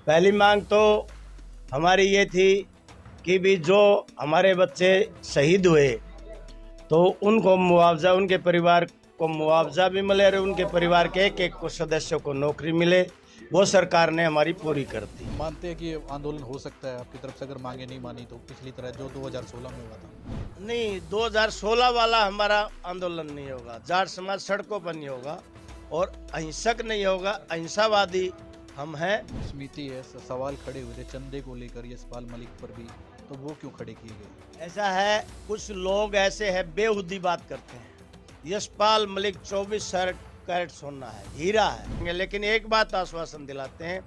पहली मांग तो हमारी ये थी कि भी जो हमारे बच्चे शहीद हुए तो उनको मुआवजा, उनके परिवार को मुआवजा भी मिले और उनके परिवार के एक एक को सदस्यों को नौकरी मिले। वो सरकार ने हमारी पूरी कर दी। मानते हैं कि आंदोलन हो सकता है आपकी तरफ से अगर मांगे नहीं मानी तो, पिछली तरह जो 2016 में हुआ था? नहीं, 2016 वाला हमारा आंदोलन नहीं होगा। जाट समाज सड़कों पर नहीं होगा और अहिंसक नहीं होगा, अहिंसावादी हम हैं। समिति है, सवाल खड़े हुए थे चंदे को लेकर यशपाल मलिक पर भी, तो वो क्यों खड़े किए गए? ऐसा है, कुछ लोग ऐसे हैं बेहुदी बात करते हैं। यशपाल मलिक 24 कैरेट सोना है, हीरा है, लेकिन एक बात आश्वासन दिलाते हैं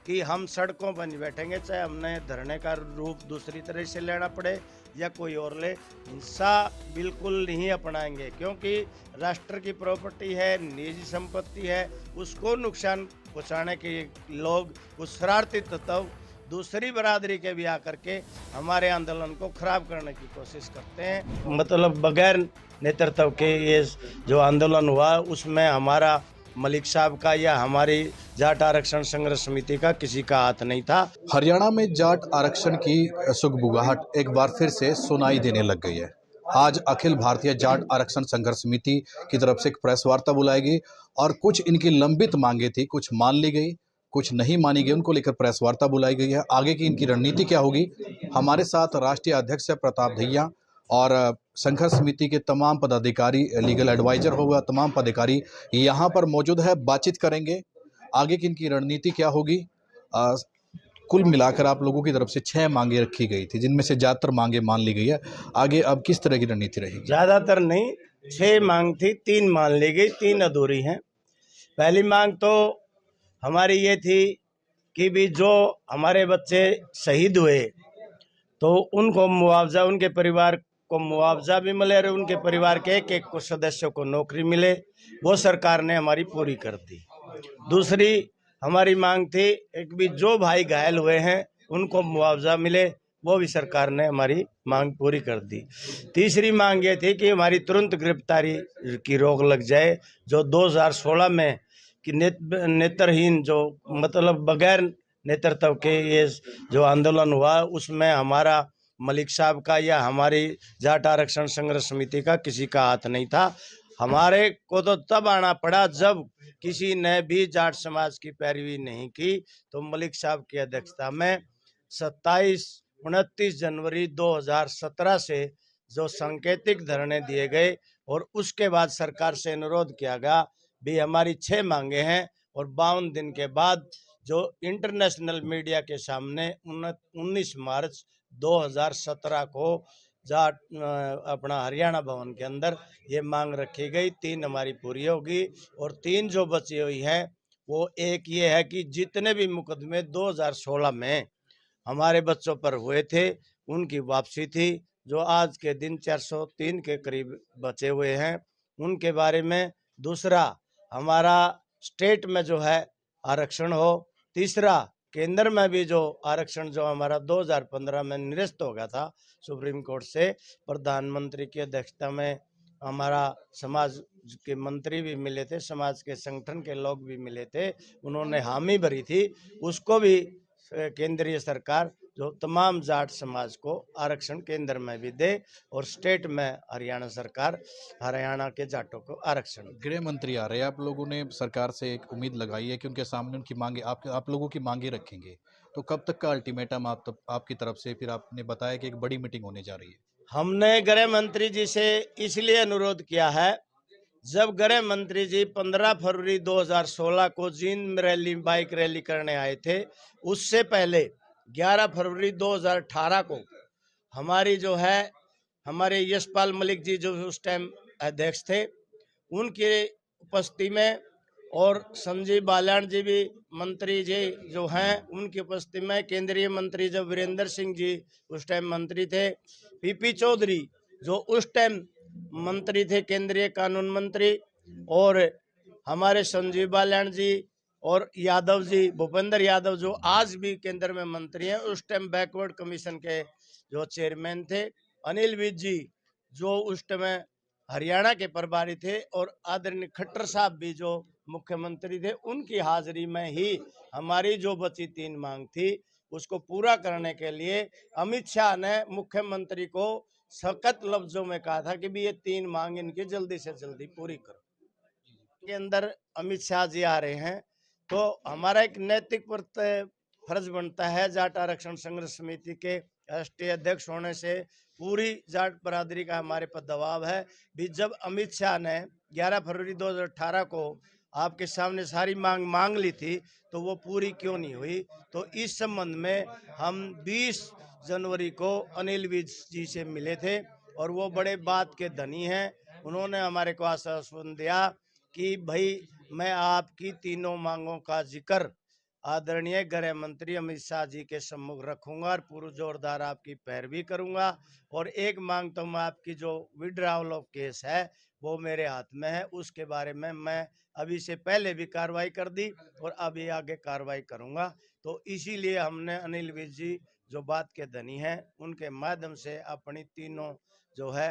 कि हम सड़कों पर नहीं बैठेंगे, चाहे हमने धरने का रूप दूसरी तरह से लेना पड़े या कोई और ले। हिंसा बिल्कुल नहीं अपनाएंगे, क्योंकि राष्ट्र की प्रॉपर्टी है, निजी संपत्ति है, उसको नुकसान पहुँचाने के लोग, उस शरारती तत्व दूसरी बरादरी के भी आकर के हमारे आंदोलन को खराब करने की कोशिश करते हैं। मतलब बगैर नेतृत्व के ये जो आंदोलन हुआ उसमें हमारा मलिक साहब का या हमारी जाट आरक्षण संघर्ष समिति का किसी का हाथ नहीं था। हरियाणा में जाट आरक्षण की सुगबुगाहट एक बार फिर से सुनाई देने लग गई है। आज अखिल भारतीय जाट आरक्षण संघर्ष समिति की तरफ से एक प्रेस वार्ता बुलाई गई और कुछ इनकी लंबित मांगे थी, कुछ मान ली गई, कुछ नहीं मानी गई, उनको लेकर प्रेस वार्ता बुलाई गई है। आगे की इनकी रणनीति क्या होगी? हमारे साथ राष्ट्रीय अध्यक्ष प्रताप धैया और संघर्ष समिति के तमाम पदाधिकारी, लीगल एडवाइजर होगा, तमाम पदाधिकारी यहाँ पर मौजूद है, बातचीत करेंगे आगे की इनकी रणनीति क्या होगी। कुल मिलाकर आप लोगों की तरफ से 6 मांगे रखी गई थी, जिनमें से ज्यादातर मांगे मान ली गई है। आगे अब किस तरह की रणनीति रहेगी? ज्यादातर नहीं, 6 मांग थी, 3 मान ली गई, 3 अधूरी हैं। पहली मांग तो हमारी ये थी कि भी जो हमारे बच्चे शहीद हुए तो उनको मुआवजा, उनके परिवार को मुआवजा भी मिले और उनके परिवार के एक एक को सदस्यों को नौकरी मिले। वो सरकार ने हमारी पूरी कर दी। दूसरी हमारी मांग थी एक भी जो भाई घायल हुए हैं उनको मुआवजा मिले, वो भी सरकार ने हमारी मांग पूरी कर दी। तीसरी मांग ये थी कि हमारी तुरंत गिरफ्तारी की रोक लग जाए। जो 2016 में कि नेत्रहीन, जो मतलब बगैर नेतृत्व के ये जो आंदोलन हुआ उसमें हमारा मलिक साहब का या हमारी जाट आरक्षण संघर्ष समिति का किसी का हाथ नहीं था। हमारे को तो तब आना पड़ा जब किसी ने भी जाट समाज की पैरवी नहीं की। तो मलिक साहब की अध्यक्षता में 29 जनवरी 2017 से जो सांकेतिक धरने दिए गए और उसके बाद सरकार से अनुरोध किया गया भी हमारी 6 मांगे हैं और 52 दिन के बाद जो इंटरनेशनल मीडिया के सामने 19 मार्च 2017 को जाट अपना हरियाणा भवन के अंदर ये मांग रखी गई। 3 हमारी पूरी होगी और 3 जो बची हुई है वो एक ये है कि जितने भी मुकदमे 2016 में हमारे बच्चों पर हुए थे उनकी वापसी थी, जो आज के दिन 403 के करीब बचे हुए हैं, उनके बारे में। दूसरा, हमारा स्टेट में जो है आरक्षण हो। तीसरा, केंद्र में भी जो आरक्षण जो हमारा 2015 में निरस्त हो गया था सुप्रीम कोर्ट से, प्रधानमंत्री की अध्यक्षता में हमारा समाज के मंत्री भी मिले थे, समाज के संगठन के लोग भी मिले थे, उन्होंने हामी भरी थी। उसको भी केंद्रीय सरकार जो तमाम जाट समाज को आरक्षण केंद्र में भी दे और स्टेट में हरियाणा सरकार हरियाणा के जाटों को आरक्षण। गृह मंत्री आ रहे हैं, आप लोगों ने सरकार से एक उम्मीद लगाई है कि उनके सामने उनकी मांगे, आप लोगों की मांगे रखेंगे, तो कब तक का अल्टीमेटम आपकी तरफ से? फिर आपने बताया कि एक बड़ी मीटिंग होने जा रही है। हमने गृह मंत्री जी से इसलिए अनुरोध किया है, जब गृह मंत्री जी 15 फरवरी 2016 को जींद रैली, बाइक रैली करने आए थे, उससे पहले 11 फरवरी 2018 को हमारी जो है हमारे यशपाल मलिक जी जो उस टाइम अध्यक्ष थे, उनकी उपस्थिति में और संजीव बाल्याण जी भी मंत्री जी जो हैं उनकी उपस्थिति में, केंद्रीय मंत्री जब वीरेंद्र सिंह जी उस टाइम मंत्री थे, पीपी चौधरी जो उस टाइम मंत्री थे, केंद्रीय कानून मंत्री, और हमारे संजीव बाल्याण जी और यादव जी, भूपेंद्र यादव जो आज भी केंद्र में मंत्री हैं, उस टाइम बैकवर्ड कमीशन के जो चेयरमैन थे, अनिल विज जी जो उस टाइम हरियाणा के प्रभारी थे, और आदरणीय खट्टर साहब भी जो मुख्यमंत्री थे, उनकी हाजिरी में ही हमारी जो बची 3 मांग थी उसको पूरा करने के लिए अमित शाह ने मुख्यमंत्री को सख्त लफ्जों में कहा था कि भी ये 3 मांग इनकी जल्दी से जल्दी पूरी करो। के अंदर अमित शाह जी आ रहे हैं तो हमारा एक नैतिक फर्ज बनता है जाट आरक्षण संघर्ष समिति के राष्ट्रीय अध्यक्ष होने से पूरी जाट बरादरी का हमारे पर दबाव है। भी जब अमित शाह ने 11 फरवरी 2018 को आपके सामने सारी मांग ली थी तो वो पूरी क्यों नहीं हुई। तो इस संबंध में हम 20 जनवरी को अनिल विज जी से मिले थे और वो बड़े बात के धनी हैं। उन्होंने हमारे को आश्वासन दिया कि भाई मैं आपकी तीनों मांगों का जिक्र आदरणीय गृह मंत्री अमित शाह जी के सम्मुख रखूंगा और पूरी जोरदार आपकी पैरवी करूंगा। और एक मांग तो मैं आपकी जो विड्रॉवल ऑफ केस है वो मेरे हाथ में है, उसके बारे में मैं अभी से पहले भी कार्रवाई कर दी और अभी आगे कार्रवाई करूंगा। तो इसीलिए हमने अनिल विज जी जो बात के धनी हैं उनके माध्यम से अपनी तीनों जो है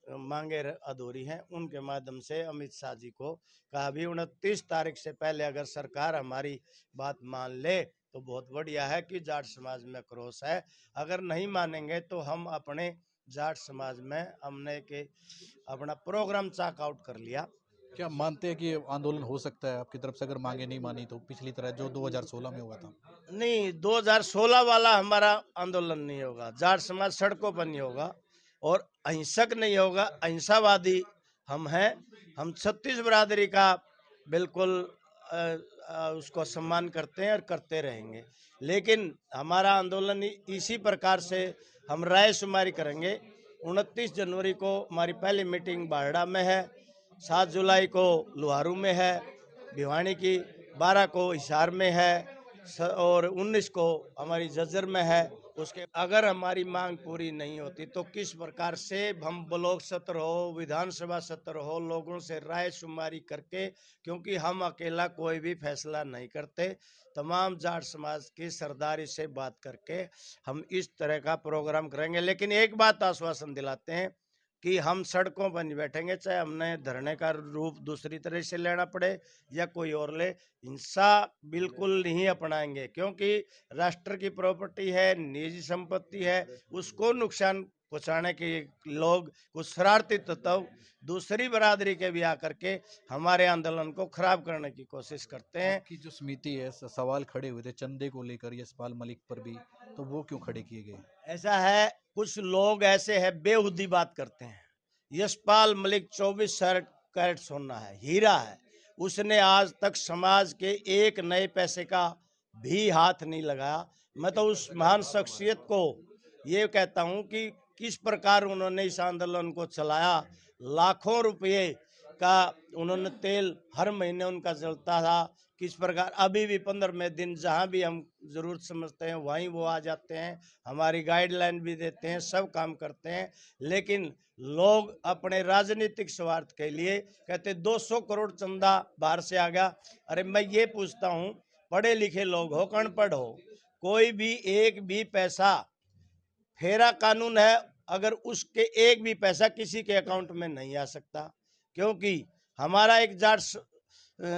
मांगे अधूरी हैं उनके माध्यम से अमित शाह जी को कहा भी 29 तारीख से पहले अगर सरकार हमारी बात मान ले तो बहुत बढ़िया है कि जाट समाज में क्रोश है। अगर नहीं मानेंगे तो हम अपने जाट समाज में हमने के अपना प्रोग्राम चॉक आउट कर लिया। क्या मानते हैं कि आंदोलन हो सकता है आपकी तरफ से अगर मांगे नहीं मानी तो, पिछली तरह जो 2016 में हुआ था? नहीं, 2016 वाला हमारा आंदोलन नहीं होगा, जाट समाज सड़कों पर नहीं होगा और अहिंसक नहीं होगा, अहिंसावादी हम हैं। हम छत्तीस बरादरी का बिल्कुल उसको सम्मान करते हैं और करते रहेंगे। लेकिन हमारा आंदोलन इसी प्रकार से हम रायशुमारी करेंगे। 29 जनवरी को हमारी पहली मीटिंग बारडा में है, 7 जुलाई को लुहारू में है भिवानी की, 12 को हिसार में है और 19 को हमारी झज्जर में है। उसके अगर हमारी मांग पूरी नहीं होती तो किस प्रकार से हम ब्लॉक सत्र हो, विधानसभा सत्र हो, लोगों से राय शुमारी करके, क्योंकि हम अकेला कोई भी फैसला नहीं करते, तमाम जाट समाज की सरदारी से बात करके हम इस तरह का प्रोग्राम करेंगे। लेकिन एक बात आश्वासन दिलाते हैं कि हम सड़कों पर नहीं बैठेंगे, चाहे हमने धरने का रूप दूसरी तरह से लेना पड़े या कोई और ले, हिंसा बिल्कुल नहीं अपनाएंगे। क्योंकि राष्ट्र की प्रॉपर्टी है, निजी संपत्ति है, उसको नुकसान पहुंचाने के लोग कुछ शरारती तत्व दूसरी बरादरी के भी आकर के हमारे आंदोलन को खराब करने की कोशिश करते हैं। आपकी जो समिति है, सवाल खड़े हुए थे चंदे को लेकर यशपाल मलिक पर भी, तो वो क्यों खड़े किए गए? ऐसा है, कुछ लोग ऐसे हैं बेहुदी बात करते हैं। यशपाल मलिक 24 कैरेट सोना है, हीरा है, उसने आज तक समाज के एक नए पैसे का भी हाथ नहीं लगाया। मैं तो उस महान शख्सियत को ये कहता हूं कि किस प्रकार उन्होंने इस आंदोलन को चलाया। लाखों रुपये का उन्होंने तेल हर महीने उनका जलता था। किस प्रकार अभी भी 15वें दिन जहां भी हम जरूरत समझते हैं वहीं वो आ जाते हैं, हमारी गाइडलाइन भी देते हैं, सब काम करते हैं। लेकिन लोग अपने राजनीतिक स्वार्थ के लिए कहते 200 करोड़ चंदा बाहर से आ गया। अरे मैं ये पूछता हूँ, पढ़े लिखे लोग हो, अनपढ़ हो, कोई भी एक भी पैसा, फेरा कानून है, अगर उसके एक भी पैसा किसी के अकाउंट में नहीं आ सकता। क्योंकि हमारा एक जाट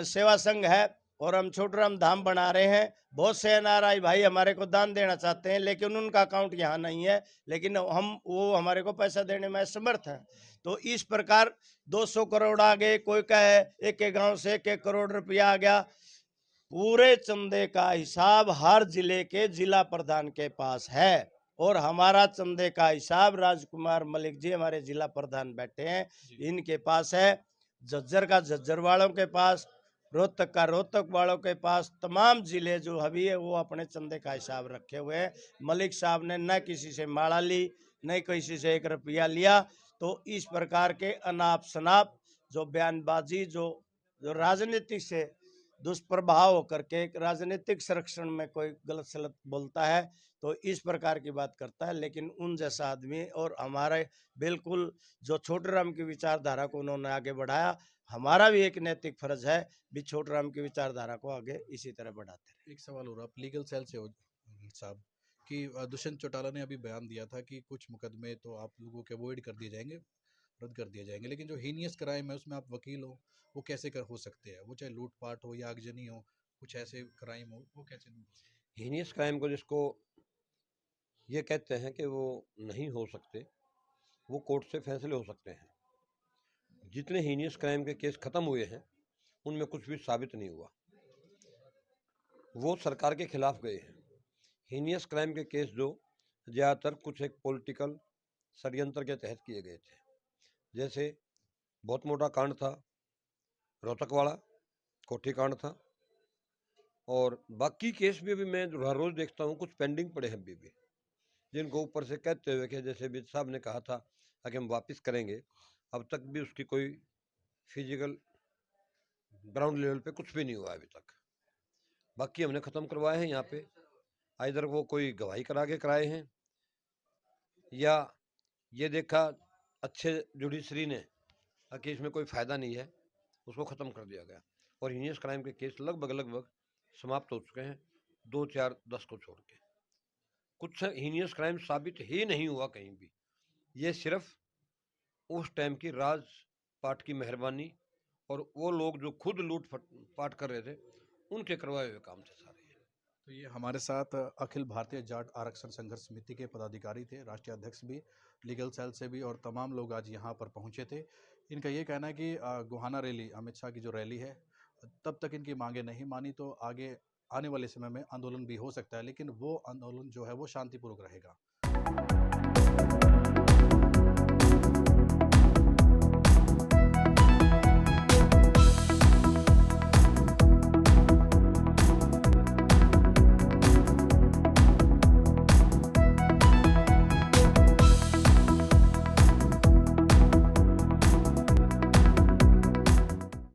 सेवा संघ है और हम छोटूराम धाम बना रहे हैं। बहुत से एनआरआई भाई हमारे को दान देना चाहते हैं लेकिन उनका अकाउंट यहाँ नहीं है, लेकिन हम वो हमारे को पैसा देने में समर्थ हैं। तो इस प्रकार 200 करोड़ आ गए, कोई कहे एक एक गांव से 1 करोड़ रुपया आ गया। पूरे चंदे का हिसाब हर जिले के जिला प्रधान के पास है और हमारा चंदे का हिसाब राजकुमार मलिक जी हमारे जिला प्रधान बैठे हैं, इनके पास है। झज्जर का झज्जर वालों के पास, रोहतक का रोहतक वालों के पास, तमाम जिले जो अभी है वो अपने चंदे का हिसाब रखे हुए हैं। मलिक साहब ने न किसी से माड़ा ली, न किसी से 1 रुपया लिया। तो इस प्रकार के अनाप शनाप जो बयानबाजी जो राजनीतिक से दुष्प्रभाव होकर के राजनीतिक संरक्षण में कोई गलत सलत बोलता है तो इस प्रकार की बात करता है। लेकिन उन जैसा आदमी और हमारे बिल्कुल जो छोटूराम की विचारधारा को उन्होंने आगे बढ़ाया, हमारा भी एक नैतिक फर्ज है भी छोटूराम की विचारधारा को आगे इसी तरह बढ़ाते रहे। एक सवाल हो रहा, आप लीगल सेल से हो साहब, कि दुष्यंत चौटाला ने अभी बयान दिया था कि कुछ मुकदमे तो आप लोगों के अवॉइड कर दिए जाएंगे, रद्द कर दिए जाएंगे। लेकिन जो हीनियस क्राइम है उसमें आप वकील हो, वो कैसे कर हो सकते हैं? वो चाहे लूटपाट हो या आगजनी हो, कुछ ऐसे क्राइम हो, वो कैसे नहीं हो सकते? हीनियस क्राइम को जिसको ये कहते हैं कि वो नहीं हो सकते, वो कोर्ट से फैसले हो सकते हैं। जितने हीनियस क्राइम के केस खत्म हुए हैं उनमें कुछ भी साबित नहीं हुआ, वो सरकार के खिलाफ गए हैं। हीनियस क्राइम के केस जो ज़्यादातर कुछ एक पॉलिटिकल षड्यंत्र के तहत किए गए थे, जैसे बहुत मोटा कांड था रोहतक वाला, कोठी कांड था, और बाकी केस भी अभी मैं हर रोज़ देखता हूँ कुछ पेंडिंग पड़े हैं अभी भी, जिनको ऊपर से कहते हुए कि जैसे विज साहब ने कहा था कि हम वापस करेंगे, अब तक भी उसकी कोई फिजिकल ग्राउंड लेवल पे कुछ भी नहीं हुआ अभी तक। बाकी हमने ख़त्म करवाए हैं यहाँ पे, इधर वो कोई गवाही करा के कराए हैं या ये देखा अच्छे जुडिशरी ने कि इसमें कोई फ़ायदा नहीं है, उसको ख़त्म कर दिया गया। और हीनियस क्राइम के केस लगभग समाप्त हो चुके हैं, 2, 4, 10 को छोड़ के। कुछ हीनियस क्राइम साबित ही नहीं हुआ कहीं भी। ये सिर्फ उस टाइम की राजपाट की मेहरबानी और वो लोग जो खुद लूट पाट कर रहे थे उनके करवाए हुए काम थे सारे। तो ये हमारे साथ अखिल भारतीय जाट आरक्षण संघर्ष समिति के पदाधिकारी थे, राष्ट्रीय अध्यक्ष भी, लीगल सेल से भी, और तमाम लोग आज यहाँ पर पहुँचे थे। इनका ये कहना है कि गोहाना रैली, अमित शाह की जो रैली है, तब तक इनकी मांगे नहीं मानी तो आगे आने वाले समय में आंदोलन भी हो सकता है, लेकिन वो आंदोलन जो है वो शांतिपूर्वक रहेगा।